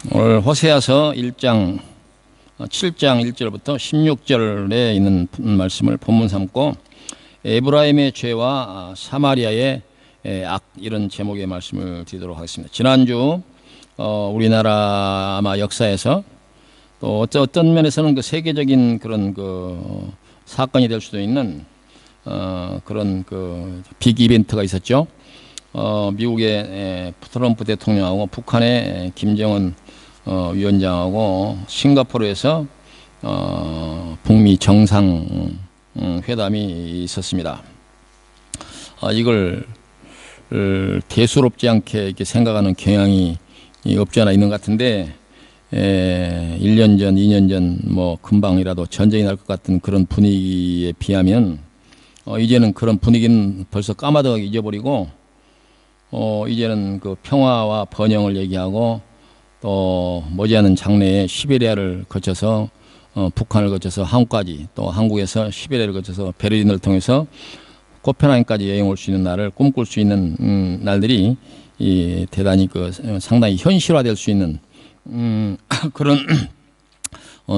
오늘 호세아서 1장 7장 1절부터 16절에 있는 말씀을 본문 삼고 에브라임의 죄와 사마리아의 악, 이런 제목의 말씀을 드리도록 하겠습니다. 지난주 우리나라 아마 역사에서 또 어떤 면에서는 그 세계적인 그런 그 사건이 될 수도 있는 그런 그 빅 이벤트가 있었죠. 미국의 트럼프 대통령하고 북한의 김정은 위원장하고 싱가포르에서 북미 정상 회담이 있었습니다. 이걸 대수롭지 않게 이렇게 생각하는 경향이 없지 않아 있는 것 같은데, 1년 전, 2년 전 뭐 금방이라도 전쟁이 날 것 같은 그런 분위기에 비하면 이제는 그런 분위기는 벌써 까마득하게 잊어버리고 이제는 그 평화와 번영을 얘기하고 또 머지않은 장래에 시베리아를 거쳐서 북한을 거쳐서 한국까지, 또 한국에서 시베리아를 거쳐서 베를린을 통해서 코펜하겐까지 여행 올 수 있는 날을 꿈꿀 수 있는 날들이 대단히 상당히 현실화될 수 있는 그런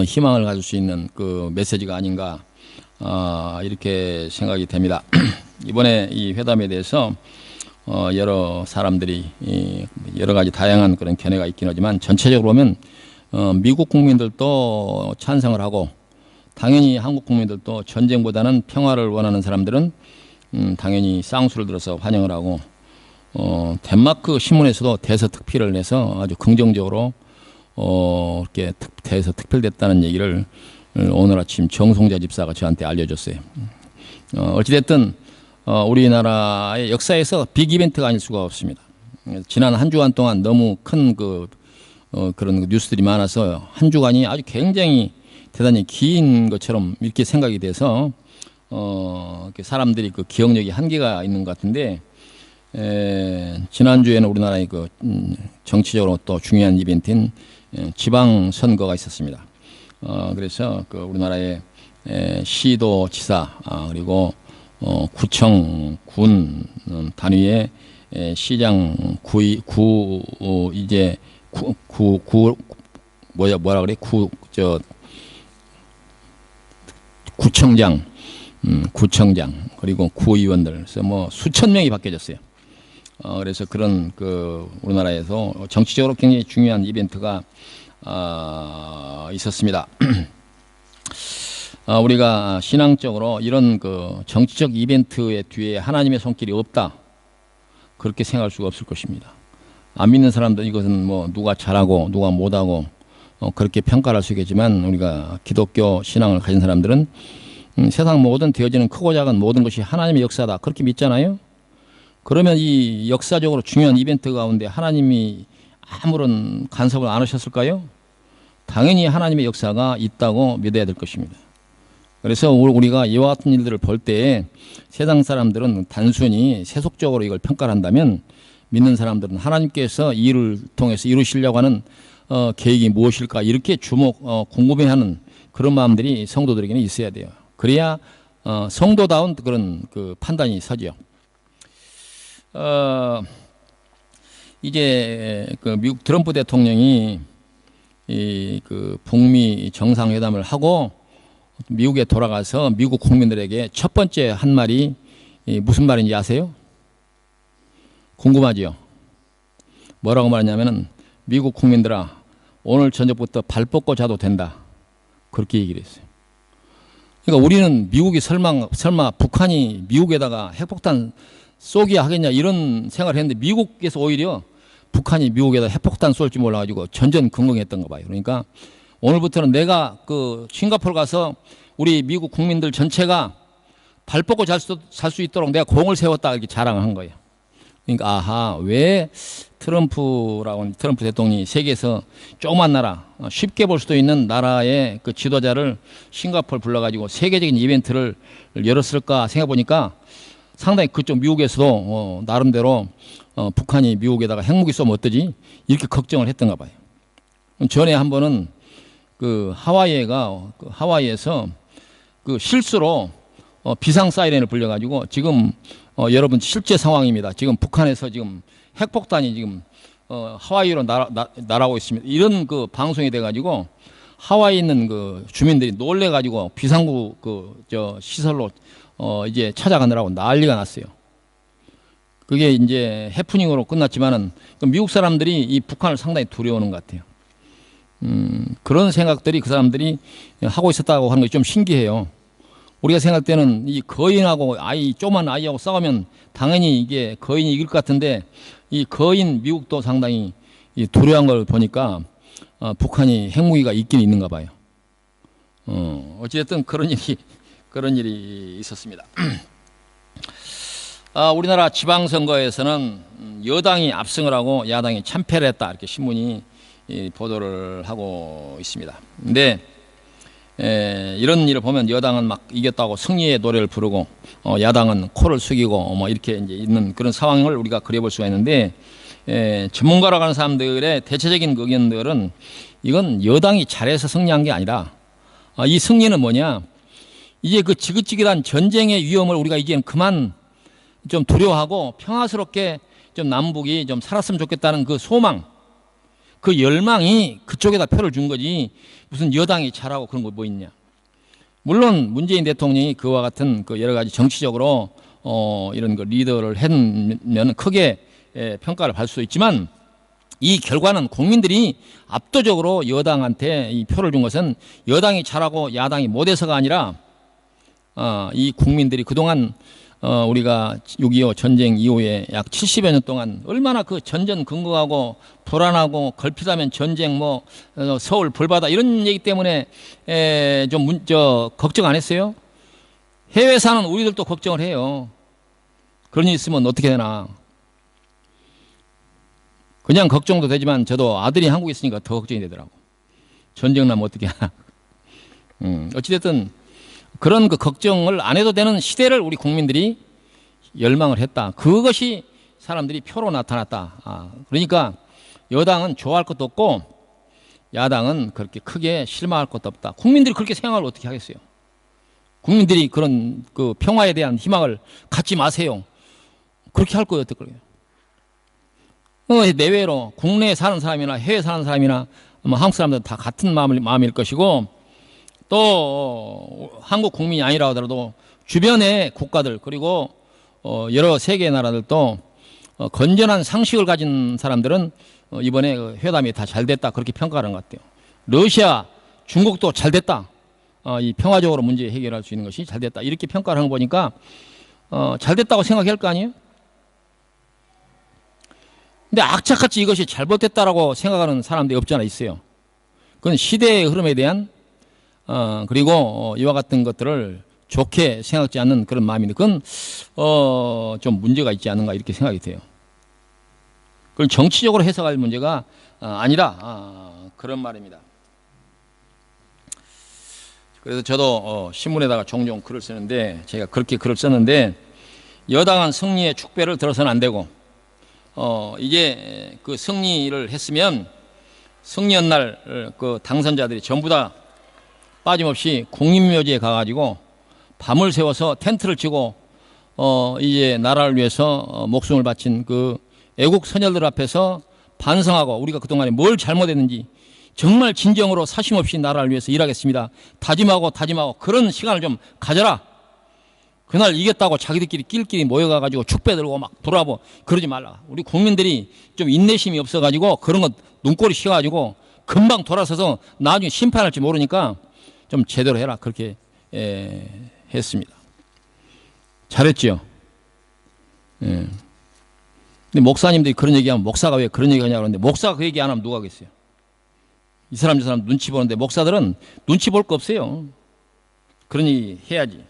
희망을 가질 수 있는 그 메시지가 아닌가, 이렇게 생각이 됩니다. 이번에 이 회담에 대해서 여러 사람들이 여러 가지 다양한 그런 견해가 있긴 하지만, 전체적으로 보면 미국 국민들도 찬성을 하고, 당연히 한국 국민들도 전쟁보다는 평화를 원하는 사람들은 당연히 쌍수를 들어서 환영을 하고, 덴마크 신문에서도 대서특필을 내서 아주 긍정적으로 이렇게 대서특필됐다는 얘기를 오늘 아침 정송자 집사가 저한테 알려줬어요. 어찌됐든 우리나라의 역사에서 빅 이벤트가 아닐 수가 없습니다. 지난 한 주간 동안 너무 큰 그런 뉴스들이 많아서 한 주간이 아주 굉장히 대단히 긴 것처럼 이렇게 생각이 돼서 사람들이 그 기억력이 한계가 있는 것 같은데, 지난주에는 우리나라의 그 정치적으로 또 중요한 이벤트인 지방선거가 있었습니다. 그래서 그 우리나라의 시도 지사, 그리고 구청, 군 단위의 시장, 구청장, 그리고 구의원들, 그래서 뭐 수천 명이 바뀌어졌어요. 그래서 그런 우리나라에서 정치적으로 굉장히 중요한 이벤트가 있었습니다. 우리가 신앙적으로 이런 정치적 이벤트의 뒤에 하나님의 손길이 없다, 그렇게 생각할 수가 없을 것입니다. 안 믿는 사람들 이것은 뭐 누가 잘하고 누가 못하고 그렇게 평가를 할 수 있겠지만, 우리가 기독교 신앙을 가진 사람들은 세상 모든 되어지는 크고 작은 모든 것이 하나님의 역사다, 그렇게 믿잖아요. 그러면 이 역사적으로 중요한 이벤트 가운데 하나님이 아무런 간섭을 안 하셨을까요? 당연히 하나님의 역사가 있다고 믿어야 될 것입니다. 그래서 우리가 이와 같은 일들을 볼 때 세상 사람들은 단순히 세속적으로 이걸 평가를 한다면, 믿는 사람들은 하나님께서 이 일을 통해서 이루시려고 하는 계획이 무엇일까, 이렇게 궁금해하는 그런 마음들이 성도들에게는 있어야 돼요. 그래야 성도다운 그런 판단이 서죠. 이제 미국 트럼프 대통령이 북미 정상회담을 하고 미국에 돌아가서 미국 국민들에게 첫 번째 한 말이 무슨 말인지 아세요? 궁금하죠? 뭐라고 말했냐면은, 미국 국민들아, 오늘 저녁부터 발 뻗고 자도 된다, 그렇게 얘기를 했어요. 그러니까 우리는 미국이 설마 북한이 미국에다가 핵폭탄 쏘기야 하겠냐, 이런 생각을 했는데, 미국에서 오히려 북한이 미국에다 핵폭탄 쏠지 몰라가지고 전전긍긍했던가 봐요. 그러니까 오늘부터는 내가 싱가포르 가서 우리 미국 국민들 전체가 발 뻗고 살 수 있도록 내가 공을 세웠다, 이렇게 자랑을 한 거예요. 그러니까 아하, 왜 트럼프 대통령이 세계에서 조그만 나라, 쉽게 볼 수도 있는 나라의 지도자를 싱가포르 불러가지고 세계적인 이벤트를 열었을까 생각해 보니까, 상당히 그쪽 미국에서도 나름대로 북한이 미국에다가 핵무기 쏘면 어떠지, 이렇게 걱정을 했던가 봐요. 전에 한 번은 하와이에서 실수로 비상 사이렌을 불려가지고, 지금 여러분 실제 상황입니다. 지금 북한에서 지금 핵폭탄이 지금 하와이로 날아오고 있습니다. 이런 그 방송이 돼가지고 하와이에 있는 그 주민들이 놀래가지고 비상구 시설로 이제 찾아가느라고 난리가 났어요. 그게 이제 해프닝으로 끝났지만은 미국 사람들이 이 북한을 상당히 두려워하는 것 같아요. 그런 생각들이 그 사람들이 하고 있었다고 하는 게 좀 신기해요. 우리가 생각할 때는 이 거인하고 조그만 아이하고 싸우면 당연히 이게 거인이 이길 것 같은데 이 거인 미국도 상당히 두려워한 걸 보니까 북한이 핵무기가 있긴 있는가 봐요. 어찌됐든 그런 일이 있었습니다. 우리나라 지방선거에서는 여당이 압승을 하고 야당이 참패를 했다. 이렇게 신문이 보도를 하고 있습니다. 근데 이런 일을 보면 여당은 막 이겼다고 승리의 노래를 부르고 야당은 코를 숙이고 뭐 이렇게 이제 있는 그런 상황을 우리가 그려볼 수가 있는데 전문가라고 하는 사람들의 대체적인 의견들은 이건 여당이 잘해서 승리한 게 아니라 이 승리는 뭐냐, 이제 그 지긋지긋한 전쟁의 위험을 우리가 이제는 그만 좀 두려워하고 평화스럽게 좀 남북이 좀 살았으면 좋겠다는 그 소망, 그 열망이 그쪽에다 표를 준 거지 무슨 여당이 잘하고 그런 거 뭐 있냐. 물론 문재인 대통령이 그와 같은 그 여러 가지 정치적으로 이런 그 리더를 했면 크게 평가를 받을 수 있지만 이 결과는 국민들이 압도적으로 여당한테 이 표를 준 것은 여당이 잘하고 야당이 못해서가 아니라 이 국민들이 그동안 우리가 6.25 전쟁 이후에 약 70여 년 동안 얼마나 그 전전 근거하고 불안하고 걸핏하면 전쟁 서울 불바다 이런 얘기 때문에 좀 걱정 안 했어요? 해외 사는 우리들도 걱정을 해요. 그런 일 있으면 어떻게 되나. 그냥 걱정도 되지만 저도 아들이 한국에 있으니까 더 걱정이 되더라고. 전쟁 나면 어떻게 하나. 어찌됐든 그런 그 걱정을 안 해도 되는 시대를 우리 국민들이 열망을 했다. 그것이 사람들이 표로 나타났다. 그러니까 여당은 좋아할 것도 없고 야당은 그렇게 크게 실망할 것도 없다. 국민들이 그렇게 생각을 어떻게 하겠어요? 국민들이 그런 그 평화에 대한 희망을 갖지 마세요. 그렇게 할 거예요, 어떨 거예요? 내외로 국내에 사는 사람이나 해외에 사는 사람이나 한국 사람들은 다 같은 마음일 것이고 또 한국 국민이 아니라 하더라도 주변의 국가들 그리고 여러 세계 나라들도 건전한 상식을 가진 사람들은 이번에 회담이 다 잘 됐다 그렇게 평가하는 것 같아요. 러시아, 중국도 잘 됐다. 이 평화적으로 문제 해결할 수 있는 것이 잘 됐다. 이렇게 평가를 하는 거 보니까 잘 됐다고 생각할 거 아니에요? 근데 악착같이 이것이 잘못됐다라고 생각하는 사람들이 없지 않아 있어요. 그건 시대의 흐름에 대한 그리고 이와 같은 것들을 좋게 생각지 않는 그런 마음인데 그건 좀 문제가 있지 않은가 이렇게 생각이 돼요. 그건 정치적으로 해석할 문제가 아니라 그런 말입니다. 그래서 저도 신문에다가 종종 글을 쓰는데 제가 그렇게 글을 썼는데 여당은 승리의 축배를 들어서는 안 되고 이제 그 승리를 했으면 승리한 날 그 당선자들이 전부 다 빠짐없이 국립묘지에 가가지고 밤을 새워서 텐트를 치고 이제 나라를 위해서 목숨을 바친 그 애국 선열들 앞에서 반성하고 우리가 그동안에 뭘 잘못했는지 정말 진정으로 사심없이 나라를 위해서 일하겠습니다. 다짐하고 그런 시간을 좀 가져라. 그날 이겼다고 자기들끼리 끼리끼리 모여가지고 축배 들고 막 돌아보 그러지 말라. 우리 국민들이 좀 인내심이 없어가지고 그런 거 눈꼬리 씌워가지고 금방 돌아서서 나중에 심판할지 모르니까 좀 제대로 해라. 그렇게 했습니다. 잘했지요. 근데 목사님들이 그런 얘기하면 목사가 왜 그런 얘기하냐고 그러는데 목사가 그 얘기 안 하면 누가 하겠어요? 이 사람 저 사람 눈치 보는데 목사들은 눈치 볼 거 없어요. 그런 얘기 해야지.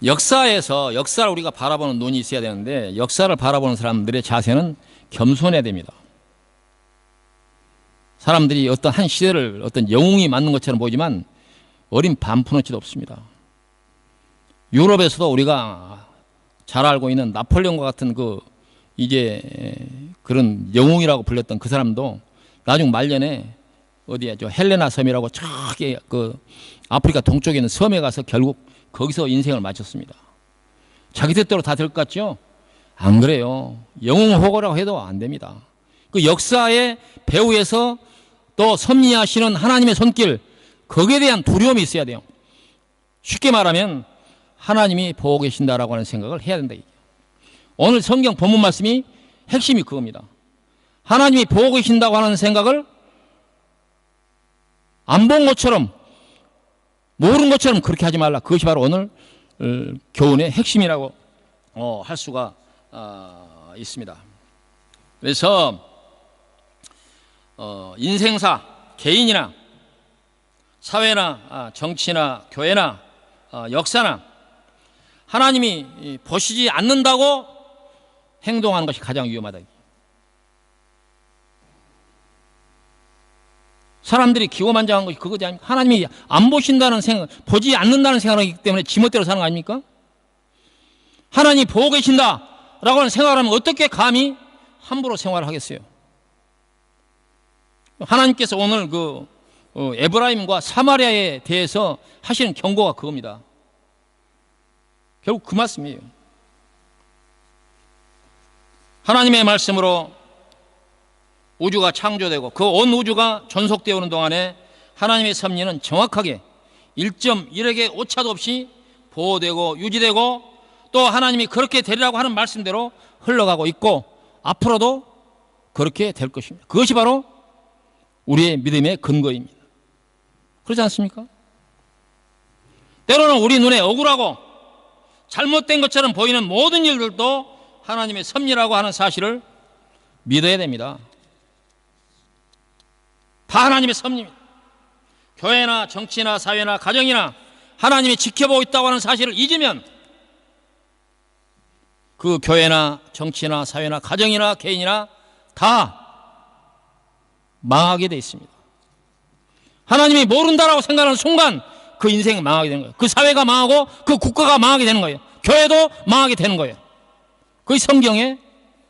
역사를 우리가 바라보는 눈이 있어야 되는데 역사를 바라보는 사람들의 자세는 겸손해야 됩니다. 사람들이 어떤 한 시대를 어떤 영웅이 맞는 것처럼 보이지만 어린 반푼어치도 없습니다. 유럽에서도 우리가 잘 알고 있는 나폴레옹과 같은 이제 그런 영웅이라고 불렸던 그 사람도 나중 말년에 어디에 헬레나 섬이라고 저기 아프리카 동쪽에 있는 섬에 가서 결국 거기서 인생을 마쳤습니다. 자기 뜻대로 다 될 것 같죠? 안 그래요. 영웅호거라고 해도 안 됩니다. 그 역사의 배후에서 또 섭리하시는 하나님의 손길, 거기에 대한 두려움이 있어야 돼요. 쉽게 말하면 하나님이 보고 계신다라고 하는 생각을 해야 된다. 오늘 성경 본문 말씀이 핵심이 그겁니다. 하나님이 보고 계신다고 하는 생각을 안 본 것처럼, 모르는 것처럼 그렇게 하지 말라. 그것이 바로 오늘 교훈의 핵심이라고 할 수가 있습니다. 그래서 인생사, 개인이나 사회나 정치나 교회나 역사나 하나님이 보시지 않는다고 행동하는 것이 가장 위험하다. 사람들이 기고만장한 것이 그거지 아닙니까? 하나님이 안 보신다는 생각, 보지 않는다는 생각을 하기 때문에 지멋대로 사는 거 아닙니까? 하나님이 보고 계신다라고 하는 생각을 하면 어떻게 감히 함부로 생활을 하겠어요? 하나님께서 오늘 에브라임과 사마리아에 대해서 하시는 경고가 그겁니다. 결국 그 말씀이에요. 하나님의 말씀으로 우주가 창조되고 그 온 우주가 존속되어 오는 동안에 하나님의 섭리는 정확하게 1.1획의 오차도 없이 보호되고 유지되고 또 하나님이 그렇게 되리라고 하는 말씀대로 흘러가고 있고 앞으로도 그렇게 될 것입니다. 그것이 바로 우리의 믿음의 근거입니다. 그렇지 않습니까? 때로는 우리 눈에 억울하고 잘못된 것처럼 보이는 모든 일들도 하나님의 섭리라고 하는 사실을 믿어야 됩니다. 다 하나님의 섭리입니다. 교회나 정치나 사회나 가정이나 하나님이 지켜보고 있다고 하는 사실을 잊으면 그 교회나 정치나 사회나 가정이나 개인이나 다 망하게 돼 있습니다. 하나님이 모른다라고 생각하는 순간 그 인생이 망하게 되는 거예요. 그 사회가 망하고 그 국가가 망하게 되는 거예요. 교회도 망하게 되는 거예요. 그게 성경의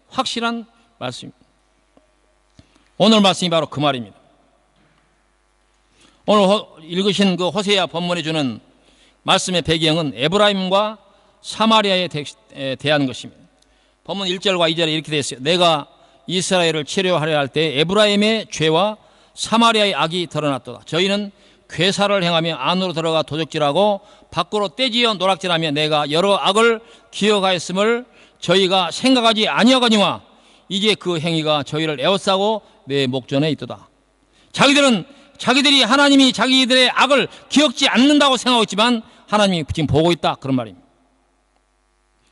확실한 말씀입니다. 오늘 말씀이 바로 그 말입니다. 오늘 읽으신 그 호세아 본문에 주는 말씀의 배경은 에브라임과 사마리아에 대한 것입니다. 본문 1절과 2절에 이렇게 되어 있어요. 내가 이스라엘을 치료하려 할 때 에브라임의 죄와 사마리아의 악이 드러났도다. 저희는 괴사를 행하며 안으로 들어가 도적질하고 밖으로 떼지어 노락질하며 내가 여러 악을 기억하였음을 저희가 생각하지 아니하거니와 이제 그 행위가 저희를 에워싸고 내 목전에 있도다. 자기들이 하나님이 자기들의 악을 기억지 않는다고 생각하고 있지만 하나님이 지금 보고 있다, 그런 말입니다.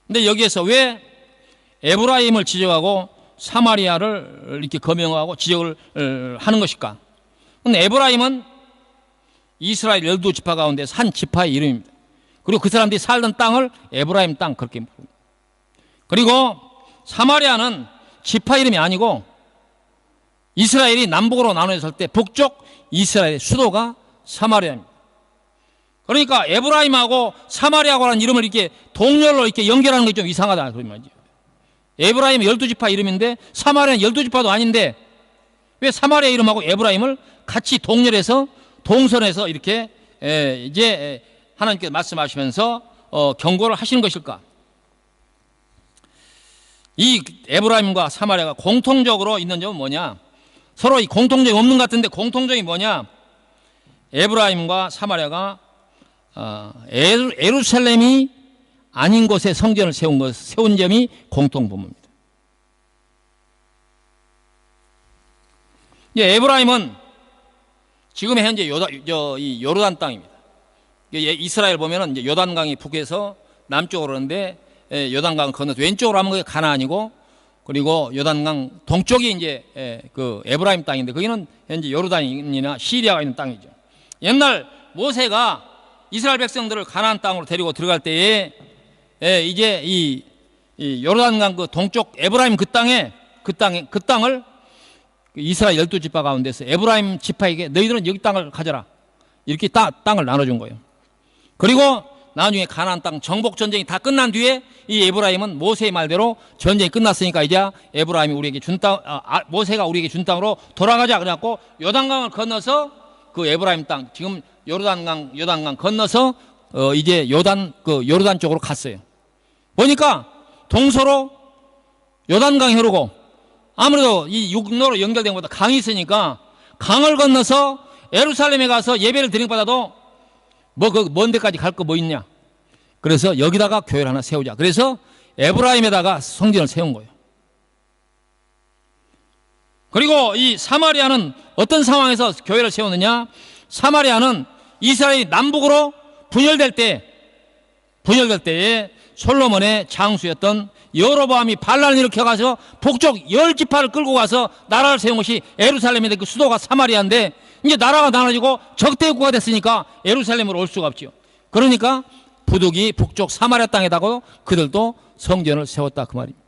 근데 여기에서 왜 에브라임을 지적하고 사마리아를 이렇게 거명하고 지적을 하는 것일까? 근데 에브라임은 이스라엘 12지파 가운데 한 지파의 이름입니다. 그리고 그 사람들이 살던 땅을 에브라임 땅 그렇게 부릅니다. 그리고 사마리아는 지파 이름이 아니고 이스라엘이 남북으로 나눠졌을 때 북쪽 이스라엘의 수도가 사마리아입니다. 그러니까 에브라임하고 사마리아하고 하는 이름을 이렇게 동렬로 이렇게 연결하는 게 좀 이상하다, 그런 말이죠. 에브라임은 12지파 이름인데 사마리아는 12지파도 아닌데 왜 사마리아 이름하고 에브라임을 같이 동렬해서 동선해서 이렇게 이제 하나님께서 말씀하시면서 경고를 하시는 것일까? 이 에브라임과 사마리아가 공통적으로 있는 점은 뭐냐? 서로 이 공통점이 없는 것 같은데 공통점이 뭐냐? 에브라임과 사마리아가 예루살렘이 아닌 곳에 성전을 세운 점이 공통분모입니다. 에브라임은 지금 현재 이 요르단 땅입니다. 이스라엘 보면은 이제 요단강이 북에서 남쪽으로 오는데 요단강 건너서 왼쪽으로 하면 그게 가나안이고 그리고 요단강 동쪽이 이제 그 에브라임 땅인데 거기는 현재 요르단이나 시리아가 있는 땅이죠. 옛날 모세가 이스라엘 백성들을 가나안 땅으로 데리고 들어갈 때에 이제 이 요르단강 그 동쪽 에브라임 그 땅을 이스라엘 12지파 가운데서 에브라임 지파에게 너희들은 여기 땅을 가져라 이렇게 땅을 나눠준 거예요. 그리고 나중에 가나안 땅 정복 전쟁이 다 끝난 뒤에 이 에브라임은 모세의 말대로 전쟁이 끝났으니까 이제 에브라임이 우리에게 준 땅, 모세가 우리에게 준 땅으로 돌아가자 그래갖고 요단강을 건너서 그 에브라임 땅 지금 요단강 건너서 이제 요르단 쪽으로 갔어요. 보니까 동서로 요단강이 흐르고 아무래도 이 육로로 연결된 것보다 강이 있으니까 강을 건너서 예루살렘에 가서 예배를 드리는 것보다도 뭐 그 먼 데까지 갈 거 뭐 있냐. 그래서 여기다가 교회를 하나 세우자. 그래서 에브라임에다가 성전을 세운 거예요. 그리고 이 사마리아는 어떤 상황에서 교회를 세우느냐. 사마리아는 이스라엘이 남북으로 분열될 때에 솔로몬의 장수였던 여로보암이 반란을 일으켜가서 북쪽 10지파를 끌고 가서 나라를 세운 것이 예루살렘인데 그 수도가 사마리아인데 이제 나라가 나눠지고 적대국가 됐으니까 예루살렘으로 올 수가 없죠. 그러니까 부득이 북쪽 사마리아 땅에다가 그들도 성전을 세웠다 그 말입니다.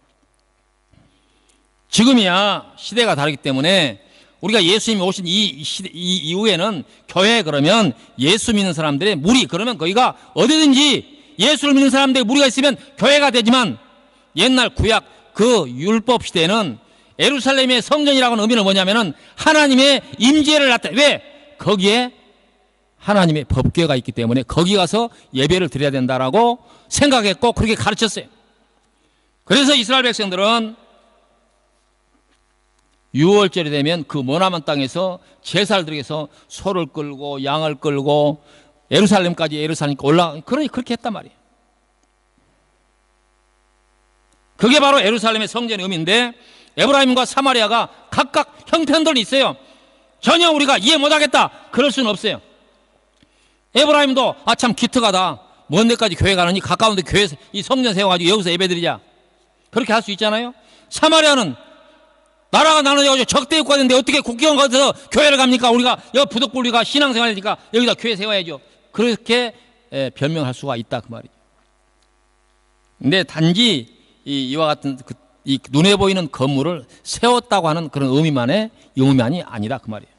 지금이야 시대가 다르기 때문에 우리가 예수님이 오신 이 이후에는 교회 그러면 예수 믿는 사람들의 무리 그러면 거기가 어디든지 예수를 믿는 사람들의 무리가 있으면 교회가 되지만 옛날 구약 그 율법 시대에는 예루살렘의 성전이라고 하는 의미는 뭐냐면은 하나님의 임재를 나타내. 왜? 거기에 하나님의 법궤가 있기 때문에 거기 가서 예배를 드려야 된다라고 생각했고 그렇게 가르쳤어요. 그래서 이스라엘 백성들은 유월절이 되면 그 머나먼 땅에서 제사를 드리면서 소를 끌고 양을 끌고 예루살렘까지 그렇게 했단 말이에요. 그게 바로 예루살렘의 성전의 의미인데 에브라임과 사마리아가 각각 형편들이 있어요. 전혀 우리가 이해 못하겠다 그럴 수는 없어요. 에브라임도 참 기특하다. 먼 데까지 교회 가느니 가까운데 교회 이 성전 세워가지고 여기서 예배드리자 그렇게 할 수 있잖아요. 사마리아는 나라가 나눠져가지고 적대국가 됐는데 어떻게 국경 가서 교회를 갑니까? 우리가 여기 부득불리가 신앙생활이니까 여기다 교회 세워야죠. 그렇게 변명할 수가 있다 그 말이죠. 근데 단지 이와 같은 이 눈에 보이는 건물을 세웠다고 하는 그런 의미만이 아니다 그 말이에요.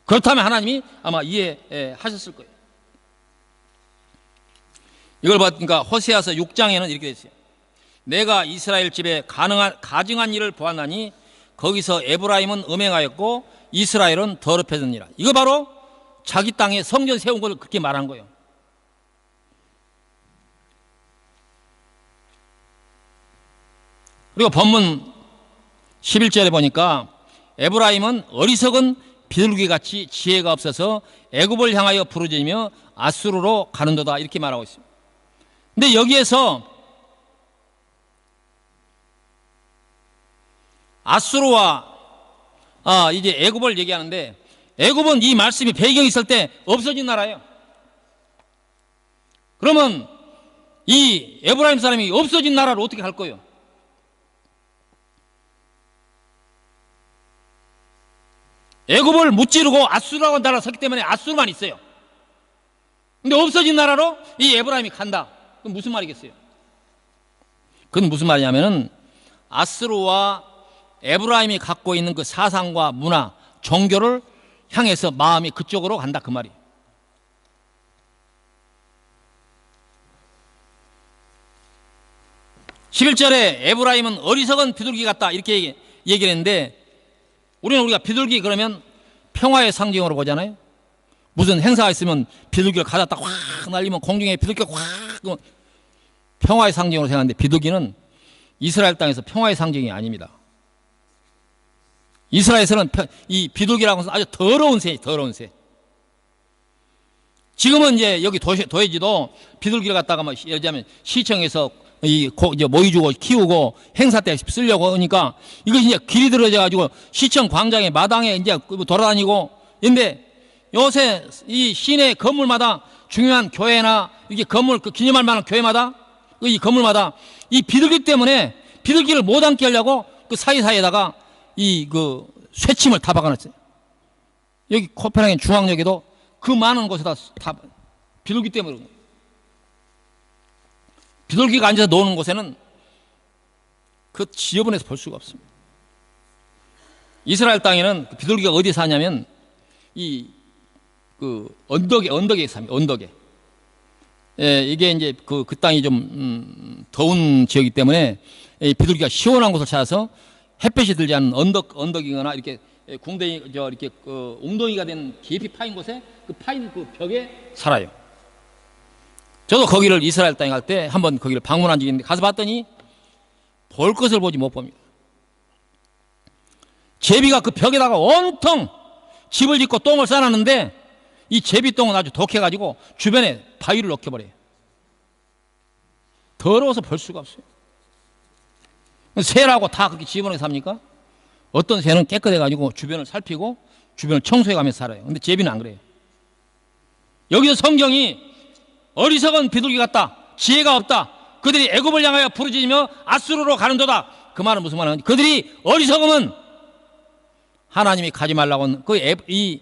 그렇다면 하나님이 아마 이해하셨을 거예요. 이걸 보니까 호세아서 6장에는 이렇게 되어 있어요. 내가 이스라엘 집에 가증한 일을 보았나니 거기서 에브라임은 음행하였고 이스라엘은 더럽혀졌니라. 이거 바로 자기 땅에 성전 세운 걸 그렇게 말한 거예요. 그리고 본문 11절에 보니까 에브라임은 어리석은 비둘기같이 지혜가 없어서 애굽을 향하여 부르짖으며 아수르로 가는도다 이렇게 말하고 있습니다. 근데 여기에서 아수르와 이제 애굽을 얘기하는데 애굽은 이 말씀이 배경이 있을 때 없어진 나라예요. 그러면 이 에브라임 사람이 없어진 나라를 어떻게 할 거예요? 애굽을 무찌르고 아수르라고 나라가 섰기 때문에 아수르만 있어요. 근데 없어진 나라로 이 에브라임이 간다. 그건 무슨 말이겠어요? 그건 무슨 말이냐면은 아수르와 에브라임이 갖고 있는 그 사상과 문화, 종교를 향해서 마음이 그쪽으로 간다 그 말이에요. (11절에) 에브라임은 어리석은 비둘기 같다 이렇게 얘기를 했는데 우리가 비둘기 그러면 평화의 상징으로 보잖아요. 무슨 행사가 있으면 비둘기를 가져다 확 날리면 공중에 비둘기가 확 평화의 상징으로 생각하는데 비둘기는 이스라엘 땅에서 평화의 상징이 아닙니다. 이스라엘에서는 이 비둘기라고 해서 아주 더러운 새. 지금은 이제 여기 도해지도 비둘기를 갖다가 뭐 예를 들자면 시청에서 이제 모이주고 키우고 행사 때 쓰려고 하니까 이것이 이제 길이 들어져 가지고 시청 광장에 마당에 이제 돌아다니고 근데 요새 이 시내 건물마다 중요한 교회나 이게 건물 그 기념할 만한 교회마다 이 건물마다 이 비둘기 때문에 비둘기를 못 앉게 하려고 그 사이사이에다가 그 쇠침을 다 박아놨어요. 여기 코펜하겐 중앙역에도 그 많은 곳에다 다 비둘기 때문에 비둘기가 앉아서 노는 곳에는 그 지저분해서 볼 수가 없습니다. 이스라엘 땅에는 그 비둘기가 어디에 사냐면 그 언덕에 삽니다. 언덕에. 이게 이제 그 땅이 좀 더운 지역이기 때문에 비둘기가 시원한 곳을 찾아서 햇볕이 들지 않는 언덕이거나 이렇게 궁뎅이 이렇게 웅덩이가 된 깊이 파인 곳에 파인 그 벽에 살아요. 저도 거기를 이스라엘 땅에 갈 때 한번 거기를 방문한 적이 있는데 가서 봤더니 볼 것을 보지 못 봅니다. 제비가 그 벽에다가 온통 집을 짓고 똥을 싸놨는데 이 제비똥은 아주 독해가지고 주변에 바위를 넣겨버려요. 더러워서 볼 수가 없어요. 새라고 다 그렇게 집어넣어 삽니까? 어떤 새는 깨끗해가지고 주변을 살피고 주변을 청소해가면서 살아요. 근데 제비는 안 그래요. 여기서 성경이 어리석은 비둘기 같다, 지혜가 없다, 그들이 애굽을 향하여 부르짖으며 아수르로 가는도다. 그 말은 무슨 말이냐? 그들이 어리석으면 하나님이 가지 말라고 하는 이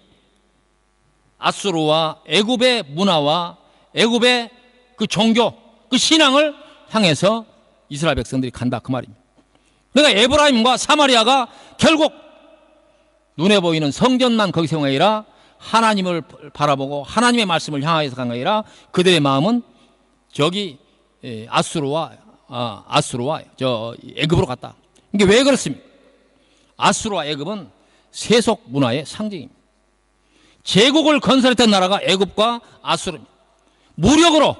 아수르와 애굽의 문화와 애굽의 그 종교, 그 신앙을 향해서 이스라엘 백성들이 간다, 그 말입니다. 그러니까 에브라임과 사마리아가 결국 눈에 보이는 성전만 거기 세운 게 아니라 하나님을 바라보고 하나님의 말씀을 향하여서 간 게 아니라 그들의 마음은 저기 아수르와 저 애굽으로 갔다. 이게 왜 그렇습니까? 아수르와 애굽은 세속 문화의 상징입니다. 제국을 건설했던 나라가 애굽과 아수르입니다. 무력으로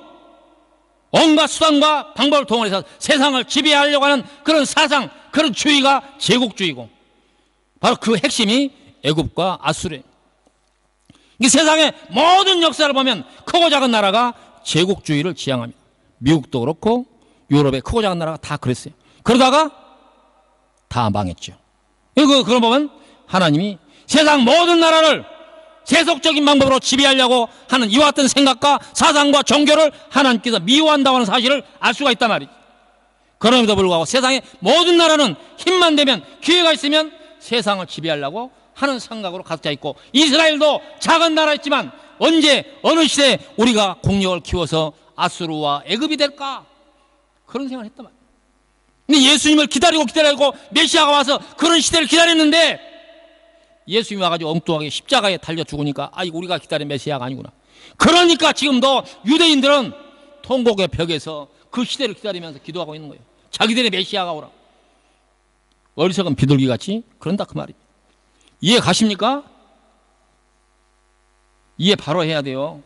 온갖 수단과 방법을 동원해서 세상을 지배하려고 하는 그런 사상, 그런 주의가 제국주의고, 바로 그 핵심이 애굽과 아수르예요. 이 세상의 모든 역사를 보면 크고 작은 나라가 제국주의를 지향합니다. 미국도 그렇고 유럽의 크고 작은 나라가 다 그랬어요. 그러다가 다 망했죠. 그걸 보면 하나님이 세상 모든 나라를 세속적인 방법으로 지배하려고 하는 이와 같은 생각과 사상과 종교를 하나님께서 미워한다고 하는 사실을 알 수가 있단 말이죠. 그럼에도 불구하고 세상의 모든 나라는 힘만 되면, 기회가 있으면 세상을 지배하려고 하는 생각으로 가득 차 있고, 이스라엘도 작은 나라였지만 언제 어느 시대에 우리가 국력을 키워서 아수르와 애굽이 될까, 그런 생각을 했단 말이에요. 근데 예수님을 기다리고 메시아가 와서 그런 시대를 기다렸는데 예수님이 와가지고 엉뚱하게 십자가에 달려 죽으니까 우리가 기다린 메시아가 아니구나. 그러니까 지금도 유대인들은 통곡의 벽에서 그 시대를 기다리면서 기도하고 있는 거예요. 자기들의 메시아가 오라. 어리석은 비둘기같이 그런다, 그 말이에요. 이해 가십니까? 이해 바로 해야 돼요.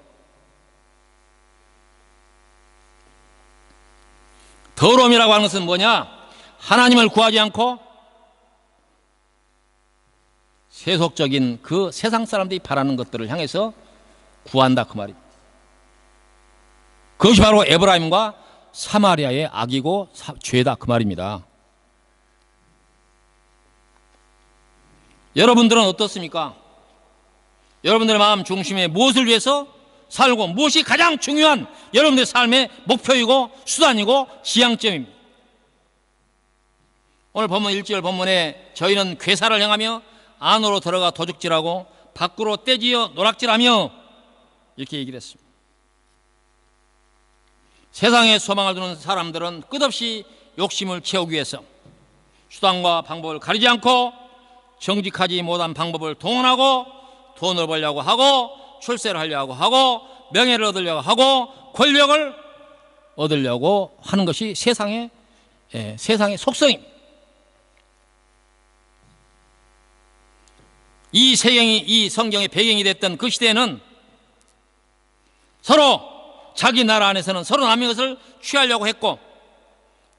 더러움이라고 하는 것은 뭐냐? 하나님을 구하지 않고 세속적인 그 세상 사람들이 바라는 것들을 향해서 구한다, 그 말입니다. 그것이 바로 에브라임과 사마리아의 악이고 죄다, 그 말입니다. 여러분들은 어떻습니까? 여러분들의 마음 중심에 무엇을 위해서 살고 무엇이 가장 중요한 여러분들의 삶의 목표이고 수단이고 지향점입니다. 오늘 본문 1절 본문에 저희는 괴사를 향하며 안으로 들어가 도둑질하고 밖으로 떼지어 노락질하며 이렇게 얘기를 했습니다. 세상에 소망을 두는 사람들은 끝없이 욕심을 채우기 위해서 수단과 방법을 가리지 않고 정직하지 못한 방법을 동원하고 돈을 벌려고 하고 출세를 하려고 하고 명예를 얻으려고 하고 권력을 얻으려고 하는 것이 세상의 속성입니다. 이 성경의 배경이 됐던 그 시대에는 서로 자기 나라 안에서는 서로 남의 것을 취하려고 했고,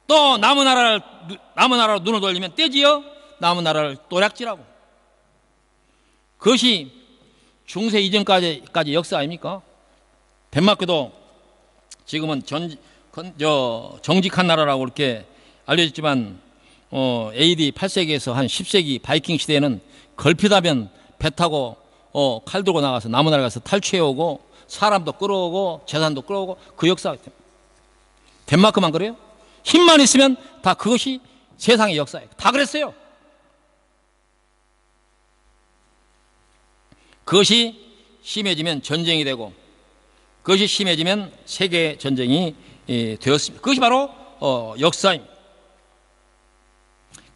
또 남의 나라로 눈을 돌리면 떼지어 남의 나라를 노략질하고, 그것이 중세 이전까지 역사 아닙니까? 덴마크도 지금은 정직한 나라라고 이렇게 알려졌지만 AD 8세기에서 한 10세기 바이킹 시대에는 걸핏하면 배 타고 칼 들고 나가서 남의 나라 가서 탈취해오고 사람도 끌어오고 재산도 끌어오고 그 역사가 있습니다. 덴마크만 그래요? 힘만 있으면 다 그것이 세상의 역사예요. 다 그랬어요. 그것이 심해지면 전쟁이 되고, 그것이 심해지면 세계 전쟁이 되었습니다. 그것이 바로 역사입니다.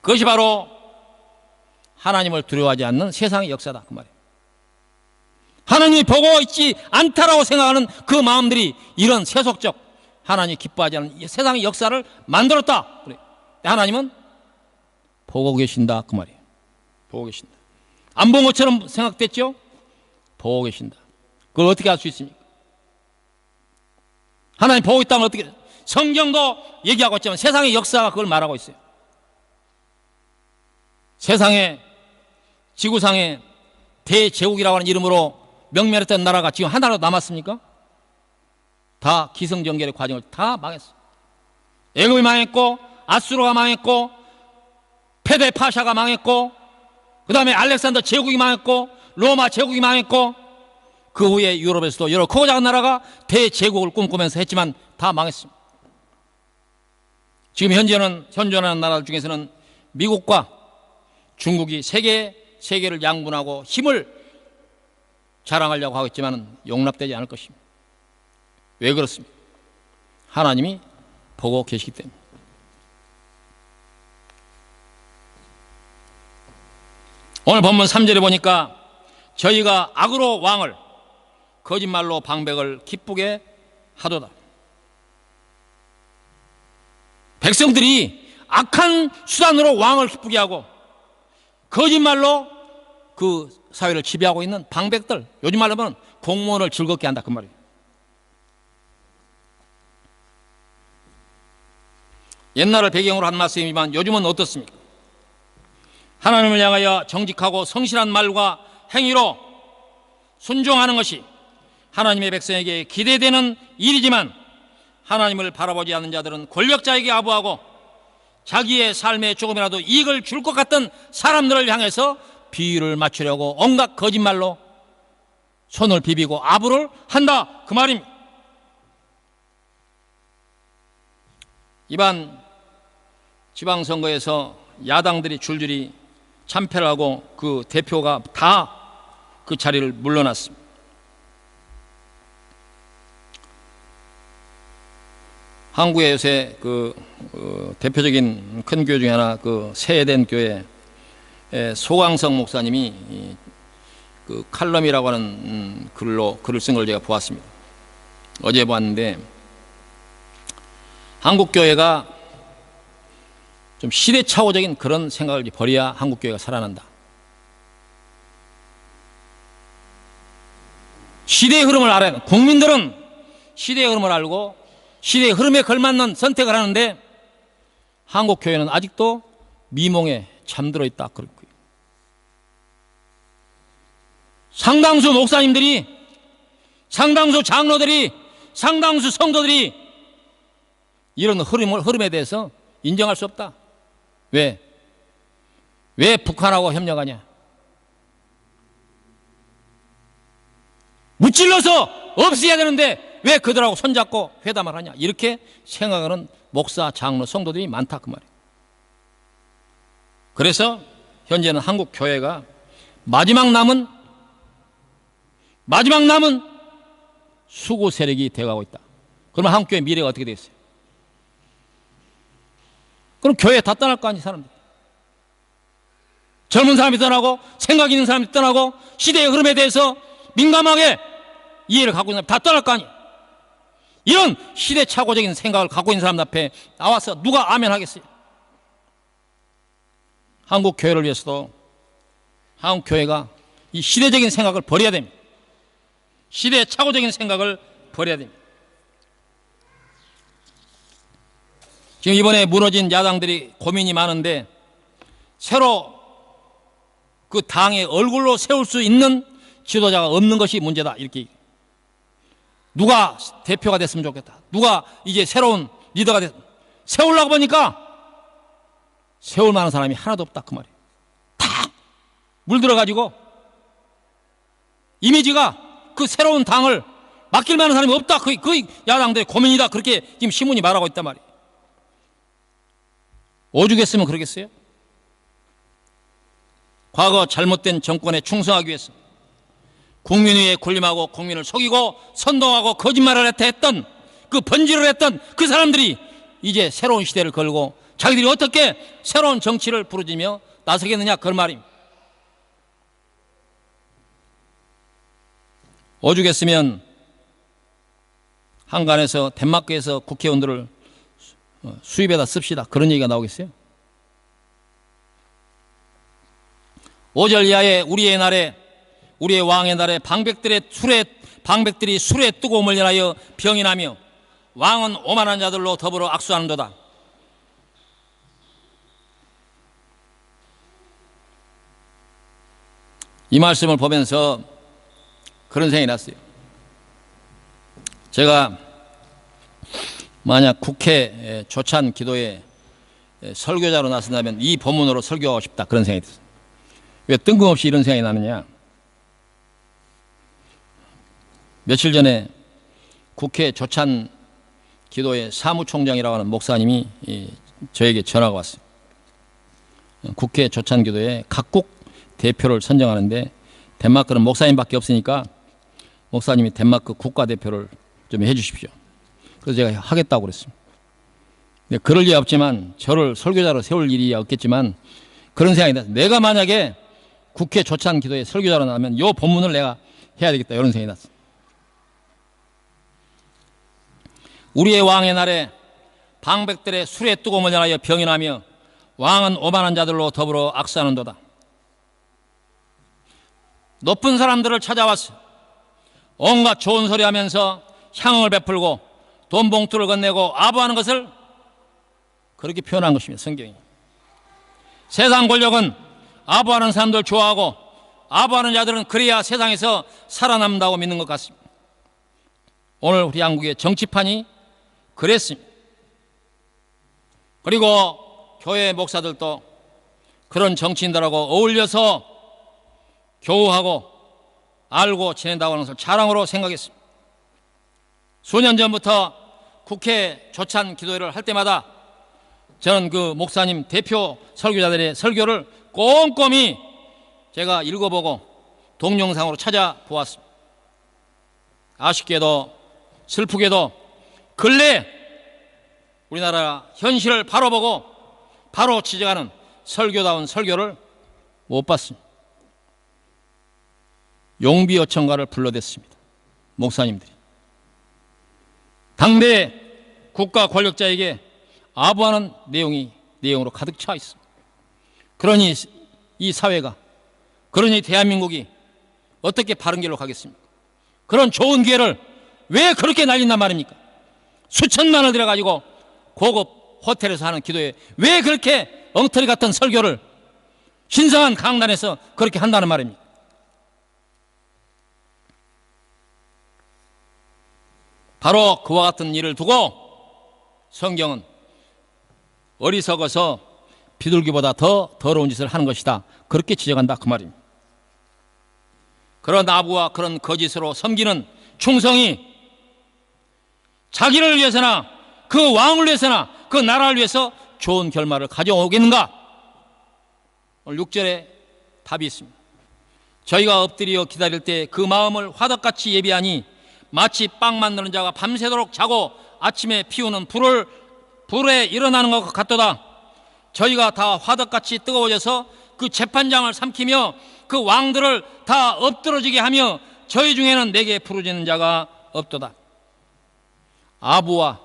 그것이 바로 하나님을 두려워하지 않는 세상의 역사다, 그 말이에요. 하나님이 보고 있지 않다라고 생각하는 그 마음들이 이런 세속적, 하나님이 기뻐하지 않는 세상의 역사를 만들었다. 그래. 하나님은 보고 계신다, 그 말이에요. 보고 계신다. 안 본 것처럼 생각됐죠? 보고 계신다. 그걸 어떻게 할 수 있습니까? 하나님 보고 있다면 어떻게, 성경도 얘기하고 있지만 세상의 역사가 그걸 말하고 있어요. 세상에 지구상에 대제국이라고 하는 이름으로 명멸했던 나라가 지금 하나라도 남았습니까? 다 기승전결의 과정을 다 망했어. 애굽이 망했고, 아수르가 망했고, 페데 파샤가 망했고, 그 다음에 알렉산더 제국이 망했고, 로마 제국이 망했고, 그 후에 유럽에서도 여러 크고 작은 나라가 대제국을 꿈꾸면서 했지만 다 망했습니다. 지금 현존하는 나라 중에서는 미국과 중국이 세계를 양분하고 힘을 자랑하려고 하고 있지만 용납되지 않을 것입니다. 왜 그렇습니까? 하나님이 보고 계시기 때문에. 오늘 본문 3절에 보니까 저희가 악으로 왕을 거짓말로 방백을 기쁘게 하도다. 백성들이 악한 수단으로 왕을 기쁘게 하고 거짓말로 그 사회를 지배하고 있는 방백들, 요즘 말로 하면 공무원을 즐겁게 한다 그 말이에요. 옛날을 배경으로 한 말씀이지만 요즘은 어떻습니까? 하나님을 향하여 정직하고 성실한 말과 행위로 순종하는 것이 하나님의 백성에게 기대되는 일이지만 하나님을 바라보지 않는 자들은 권력자에게 아부하고 자기의 삶에 조금이라도 이익을 줄 것 같던 사람들을 향해서 비유를 맞추려고 온갖 거짓말로 손을 비비고 아부를 한다 그 말입니다. 이번 지방선거에서 야당들이 줄줄이 참패를 하고 그 대표가 다 그 자리를 물러났습니다. 한국의 요새 대표적인 큰 교회 중에 하나 세eden 교회 소광석 목사님이 그 칼럼이라고 하는 글을 쓴 걸 제가 보았습니다. 어제 보았는데 한국 교회가 좀 시대착오적인 그런 생각을 버려야 한국 교회가 살아난다. 시대의 흐름을 알아야 돼. 국민들은 시대의 흐름을 알고 시대의 흐름에 걸맞는 선택을 하는데 한국 교회는 아직도 미몽에 잠들어 있다. 상당수 목사님들이, 상당수 장로들이, 상당수 성도들이 이런 흐름에 대해서 인정할 수 없다. 왜 북한하고 협력하냐? 무찔러서 없애야 되는데 왜 그들하고 손잡고 회담을 하냐? 이렇게 생각하는 목사, 장로, 성도들이 많다 그 말이에요. 그래서 현재는 한국 교회가 마지막 남은 수구 세력이 되어가고 있다. 그러면 한국 교회 미래가 어떻게 되겠어요? 그럼 교회 다 떠날 거 아니에요, 사람들. 젊은 사람이 떠나고 생각 있는 사람이 떠나고 시대의 흐름에 대해서 민감하게 이해를 갖고 있는 사람이 다 떠날 거 아니에요. 이런 시대착오적인 생각을 갖고 있는 사람 앞에 나와서 누가 아멘 하겠어요? 한국 교회를 위해서도 한국 교회가 이 시대적인 생각을 버려야 됩니다. 시대착오적인 생각을 버려야 됩니다. 지금 이번에 무너진 야당들이 고민이 많은데 새로 그 당의 얼굴로 세울 수 있는 지도자가 없는 것이 문제다. 이렇게 누가 대표가 됐으면 좋겠다. 누가 이제 새로운 리더가 세우려고 보니까 세울 만한 사람이 하나도 없다 그 말이에요. 다 물들어가지고 이미지가 그 새로운 당을 맡길 만한 사람이 없다. 그 야당들의 고민이다. 그렇게 지금 신문이 말하고 있단 말이에요. 오죽했으면 그러겠어요? 과거 잘못된 정권에 충성하기 위해서 국민 위에 군림하고 국민을 속이고 선동하고 거짓말을 했던 그 번지를 했던 그 사람들이 이제 새로운 시대를 걸고 자기들이 어떻게 새로운 정치를 부르짖며 나서겠느냐 그런 말입니다. 오죽했으면 한간에서 덴마크에서 국회의원들을 수입해다 씁시다 그런 얘기가 나오겠어요? 5절 이하에 우리의 날에 우리의 왕의 날에 방백들이 술에 뜨거움을 인하여 병이 나며 왕은 오만한 자들로 더불어 악수하는도다. 이 말씀을 보면서 그런 생각이 났어요. 제가 만약 국회 조찬 기도에 설교자로 나선다면 이 본문으로 설교하고 싶다, 그런 생각이 들었어요. 왜 뜬금없이 이런 생각이 나느냐. 며칠 전에 국회 조찬 기도의 사무총장이라고 하는 목사님이 저에게 전화가 왔어요. 국회 조찬 기도에 각국 대표를 선정하는데 덴마크는 목사님밖에 없으니까 목사님이 덴마크 국가대표를 좀 해주십시오. 그래서 제가 하겠다고 그랬습니다. 그럴 리 없지만, 저를 설교자로 세울 일이 없겠지만 그런 생각이 났어요. 내가 만약에 국회 조찬 기도에 설교자로 나면 이 본문을 내가 해야 되겠다, 이런 생각이 났어요. 우리의 왕의 날에 방백들의 술의 뜨거움을 인하여 병이 나며 왕은 오만한 자들로 더불어 악사하는도다. 높은 사람들을 찾아왔어요. 온갖 좋은 소리 하면서 향응을 베풀고 돈 봉투를 건네고 아부하는 것을 그렇게 표현한 것입니다, 성경이. 세상 권력은 아부하는 사람들 좋아하고 아부하는 자들은 그래야 세상에서 살아남는다고 믿는 것 같습니다. 오늘 우리 한국의 정치판이 그랬습니다. 그리고 교회 목사들도 그런 정치인들하고 어울려서 교우하고 알고 지낸다고 하는 것을 자랑으로 생각했습니다. 수년 전부터 국회 조찬 기도회를 할 때마다 저는 그 목사님 대표 설교자들의 설교를 꼼꼼히 제가 읽어보고 동영상으로 찾아보았습니다. 아쉽게도 슬프게도 근래 우리나라 현실을 바로 보고 바로 지적하는 설교다운 설교를 못 봤습니다. 용비 요청가를 불러댔습니다, 목사님들이. 당대 국가 권력자에게 아부하는 내용으로 가득 차 있습니다. 그러니 이 사회가, 그러니 대한민국이 어떻게 바른 길로 가겠습니까? 그런 좋은 기회를 왜 그렇게 날린단 말입니까? 수천만 원 들여가지고 고급 호텔에서 하는 기도에 왜 그렇게 엉터리 같은 설교를 신성한 강단에서 그렇게 한다는 말입니까? 바로 그와 같은 일을 두고 성경은 어리석어서 비둘기보다 더 더러운 짓을 하는 것이다, 그렇게 지적한다, 그 말입니다. 그런 아부와 그런 거짓으로 섬기는 충성이 자기를 위해서나 그 왕을 위해서나 그 나라를 위해서 좋은 결말을 가져오겠는가? 오늘 6절에 답이 있습니다. 저희가 엎드려 기다릴 때 그 마음을 화덕같이 예비하니 마치 빵 만드는 자가 밤새도록 자고 아침에 피우는 불에 일어나는 것 같도다. 저희가 다 화덕같이 뜨거워져서 그 재판장을 삼키며 그 왕들을 다 엎드러지게 하며 저희 중에는 내게 부르짖는 자가 없도다. 아부와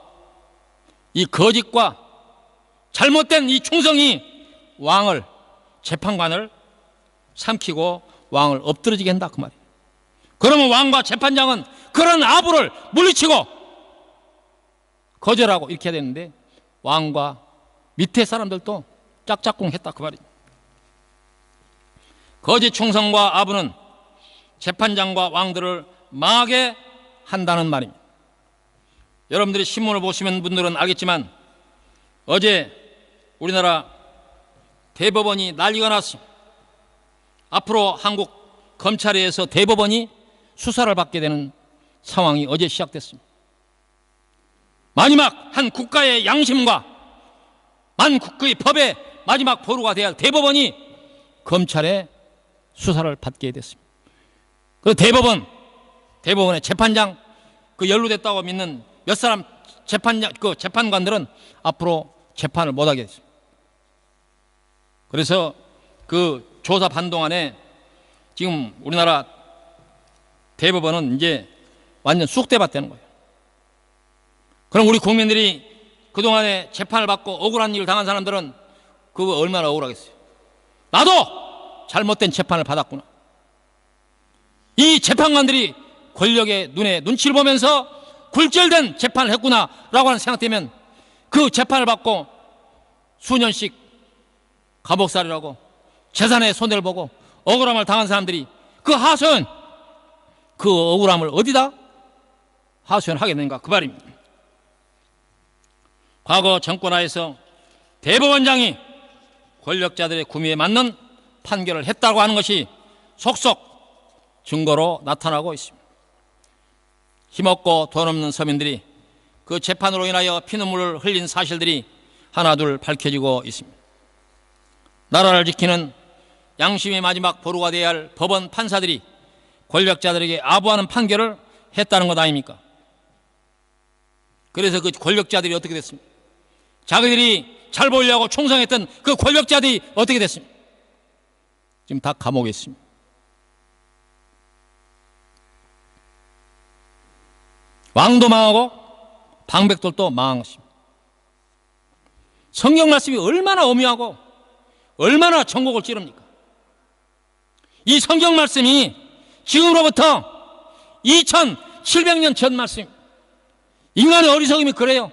이 거짓과 잘못된 이 충성이 왕을, 재판관을 삼키고 왕을 엎드러지게 한다, 그 말이에요. 그러면 왕과 재판장은 그런 아부를 물리치고 거절하고 이렇게 해야 되는데 왕과 밑에 사람들도 짝짝꿍 했다, 그 말이에요. 거짓 충성과 아부는 재판장과 왕들을 망하게 한다는 말입니다. 여러분들이 신문을 보시면 분들은 알겠지만 어제 우리나라 대법원이 난리가 났습니다. 앞으로 한국 검찰에 의해서 대법원이 수사를 받게 되는 상황이 어제 시작됐습니다. 마지막 한 국가의 양심과 만국의 법의 마지막 보루가 되어야 할 대법원이 검찰의 수사를 받게 됐습니다. 그 대법원의 재판장, 그 연루됐다고 믿는 몇 사람 재판관들은 앞으로 재판을 못하게 됐습니다. 그래서 그 조사 반 동안에 지금 우리나라 대법원은 이제 완전 쑥대밭 되는 거예요. 그럼 우리 국민들이 그동안에 재판을 받고 억울한 일을 당한 사람들은 그거 얼마나 억울하겠어요. 나도 잘못된 재판을 받았구나. 이 재판관들이 권력의 눈에 눈치를 보면서 굴절된 재판을 했구나 라고 하는 생각되면 그 재판을 받고 수년씩 감옥살이라고 재산의 손해를 보고 억울함을 당한 사람들이 그 하소연, 그 억울함을 어디다 하소연하게 되는가, 그 말입니다. 과거 정권하에서 대법원장이 권력자들의 구미에 맞는 판결을 했다고 하는 것이 속속 증거로 나타나고 있습니다. 힘없고 돈 없는 서민들이 그 재판으로 인하여 피눈물을 흘린 사실들이 하나둘 밝혀지고 있습니다. 나라를 지키는 양심의 마지막 보루가 되어야 할 법원 판사들이 권력자들에게 아부하는 판결을 했다는 것 아닙니까? 그래서 그 권력자들이 어떻게 됐습니까? 자기들이 잘 보이려고 충성했던 그 권력자들이 어떻게 됐습니까? 지금 다 감옥에 있습니다. 왕도 망하고 방백들도 망한 것입니다. 성경 말씀이 얼마나 엄미하고 얼마나 전곡을 찌릅니까? 이 성경 말씀이 지금으로부터 2700년 전 말씀입니다. 인간의 어리석음이 그래요.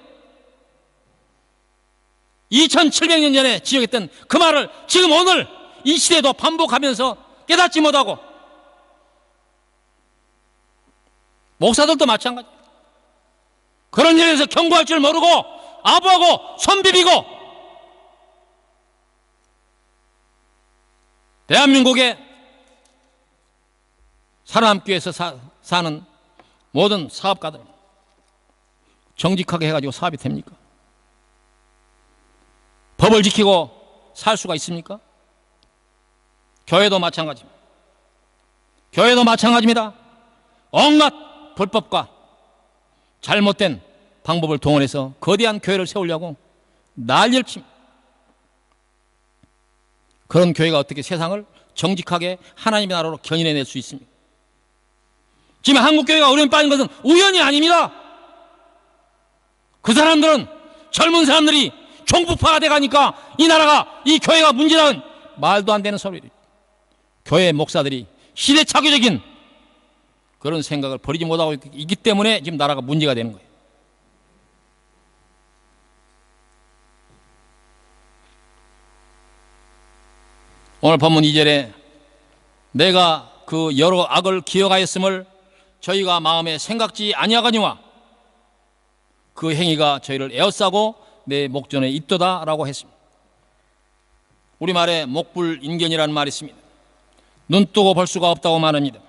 2700년 전에 지적했던 그 말을 지금 오늘 이 시대에도 반복하면서 깨닫지 못하고, 목사들도 마찬가지. 그런 일에서 경고할 줄 모르고 아부하고 손비비고, 대한민국에 살아남기 위해서 사는 모든 사업가들 정직하게 해가지고 사업이 됩니까? 법을 지키고 살 수가 있습니까? 교회도 마찬가지입니다. 교회도 마찬가지입니다. 온갖 불법과 잘못된 방법을 동원해서 거대한 교회를 세우려고 난리를 칩니다. 그런 교회가 어떻게 세상을 정직하게 하나님의 나라로 견인해낼 수 있습니까? 지금 한국교회가 어려움에 빠진 것은 우연이 아닙니다. 그 사람들은, 젊은 사람들이 종북파가 돼가니까 이 나라가, 이 교회가 문제라는 말도 안 되는 소리를, 교회 목사들이 시대착오적인 그런 생각을 버리지 못하고 있기 때문에 지금 나라가 문제가 되는 거예요. 오늘 본문 2절에 내가 그 여러 악을 기억하였음을 저희가 마음에 생각지 아니하거니와 그 행위가 저희를 에워싸고 내 목전에 있도다 라고 했습니다. 우리말에 목불인견이라는 말이 있습니다. 눈 뜨고 볼 수가 없다고 말합니다.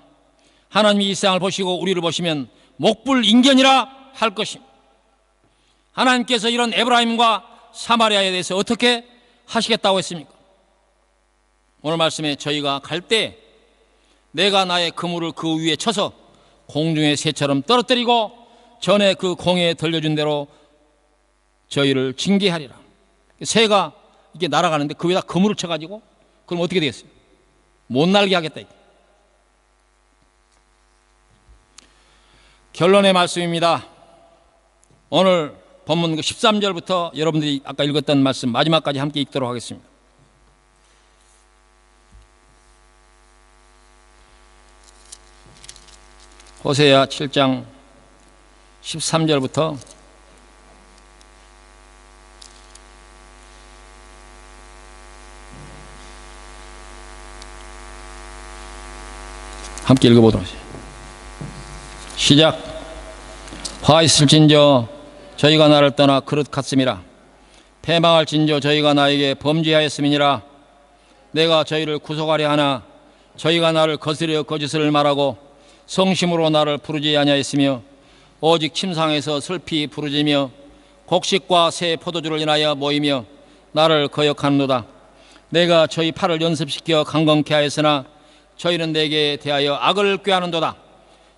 하나님이 이 세상을 보시고 우리를 보시면 목불인견이라 할 것입니다. 하나님께서 이런 에브라임과 사마리아에 대해서 어떻게 하시겠다고 했습니까? 오늘 말씀에 저희가 갈 때 내가 나의 그물을 그 위에 쳐서 공중의 새처럼 떨어뜨리고 전에 그 공에 들려준 대로 저희를 징계하리라. 새가 이렇게 날아가는데 그 위에다 그물을 쳐가지고 그럼 어떻게 되겠어요? 못 날게 하겠다. 결론의 말씀입니다. 오늘 본문 13절부터 여러분들이 아까 읽었던 말씀 마지막까지 함께 읽도록 하겠습니다. 호세아 7장 13절부터 함께 읽어보도록 하죠. 시작. 화 있을진저 저희가 나를 떠나 그릇 같음이라. 패망할진저 저희가 나에게 범죄하였음이니라. 내가 저희를 구속하려 하나 저희가 나를 거스려 거짓을 말하고 성심으로 나를 부르지 아니하였으며 오직 침상에서 슬피 부르짖으며 곡식과 새 포도주를 인하여 모이며 나를 거역하는도다. 내가 저희 팔을 연습시켜 강건케 하였으나 저희는 내게 대하여 악을 꾀하는도다.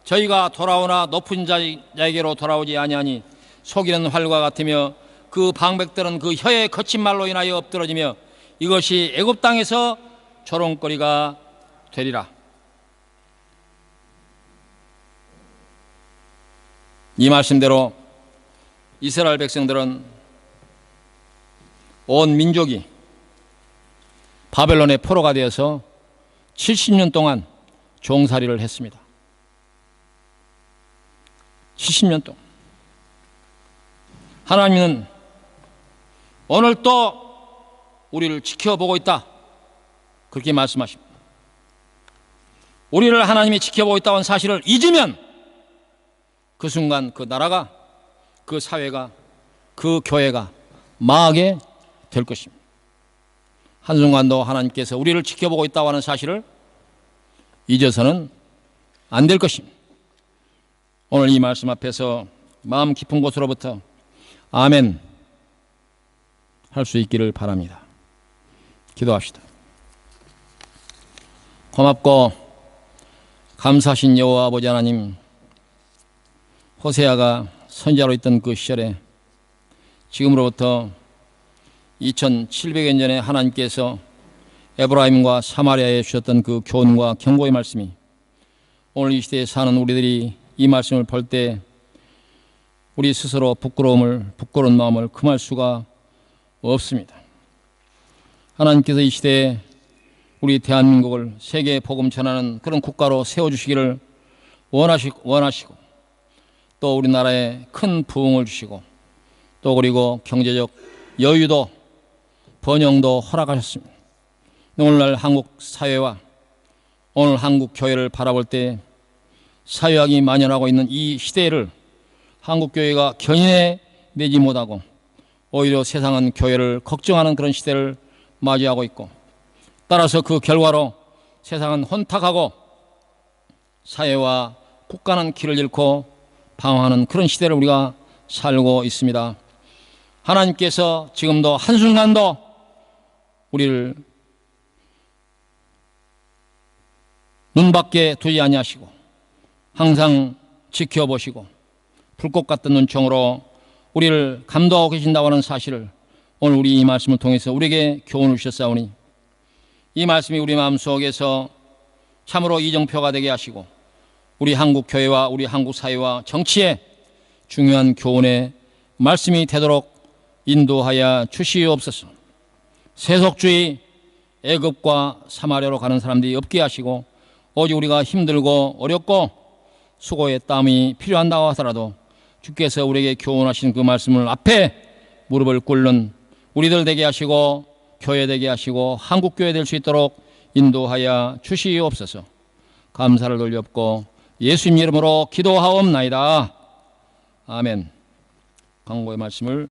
저희가 돌아오나 높은 자에게로 돌아오지 아니하니 속이는 활과 같으며 그 방백들은 그 혀의 거친 말로 인하여 엎드러지며 이것이 애굽 땅에서 조롱거리가 되리라. 이 말씀대로 이스라엘 백성들은 온 민족이 바벨론의 포로가 되어서 70년 동안 종살이를 했습니다. 70년 동안. 하나님은 오늘 또 우리를 지켜보고 있다. 그렇게 말씀하십니다. 우리를 하나님이 지켜보고 있다는 사실을 잊으면 그 순간 그 나라가, 그 사회가, 그 교회가 망하게 될 것입니다. 한순간도 하나님께서 우리를 지켜보고 있다고 하는 사실을 잊어서는 안 될 것입니다. 오늘 이 말씀 앞에서 마음 깊은 곳으로부터 아멘 할 수 있기를 바랍니다. 기도합시다. 고맙고 감사하신 여호와 아버지 하나님, 호세아가 선지자로 있던 그 시절에 지금으로부터 2700년 전에 하나님께서 에브라임과 사마리아에 주셨던 그 교훈과 경고의 말씀이 오늘 이 시대에 사는 우리들이 이 말씀을 볼 때 우리 스스로 부끄러운 마음을 금할 수가 없습니다. 하나님께서 이 시대에 우리 대한민국을 세계 복음 전하는 그런 국가로 세워주시기를 원하시고 또 우리나라에 큰 부흥을 주시고 또 그리고 경제적 여유도 번영도 허락하셨습니다. 오늘날 한국 사회와 오늘 한국 교회를 바라볼 때 사회학이 만연하고 있는 이 시대를 한국 교회가 견인해내지 못하고 오히려 세상은 교회를 걱정하는 그런 시대를 맞이하고 있고, 따라서 그 결과로 세상은 혼탁하고 사회와 국가는 길을 잃고 방황하는 그런 시대를 우리가 살고 있습니다. 하나님께서 지금도 한순간도 우리를 눈밖에 두지 아니하시고 항상 지켜보시고 불꽃 같은 눈총으로 우리를 감독하고 계신다고 하는 사실을 오늘 우리 이 말씀을 통해서 우리에게 교훈을 주셨사오니 이 말씀이 우리 마음속에서 참으로 이정표가 되게 하시고 우리 한국 교회와 우리 한국 사회와 정치에 중요한 교훈의 말씀이 되도록 인도하여 주시옵소서. 세속주의 애굽과 사마리아로 가는 사람들이 없게 하시고 오직 우리가 힘들고 어렵고 수고의 땀이 필요한다고 하더라도 주께서 우리에게 교훈하신 그 말씀을 앞에 무릎을 꿇는 우리들 되게 하시고 교회 되게 하시고 한국교회 될 수 있도록 인도하여 주시옵소서. 감사를 돌렸고 예수님 이름으로 기도하옵나이다. 아멘. 광고의 말씀을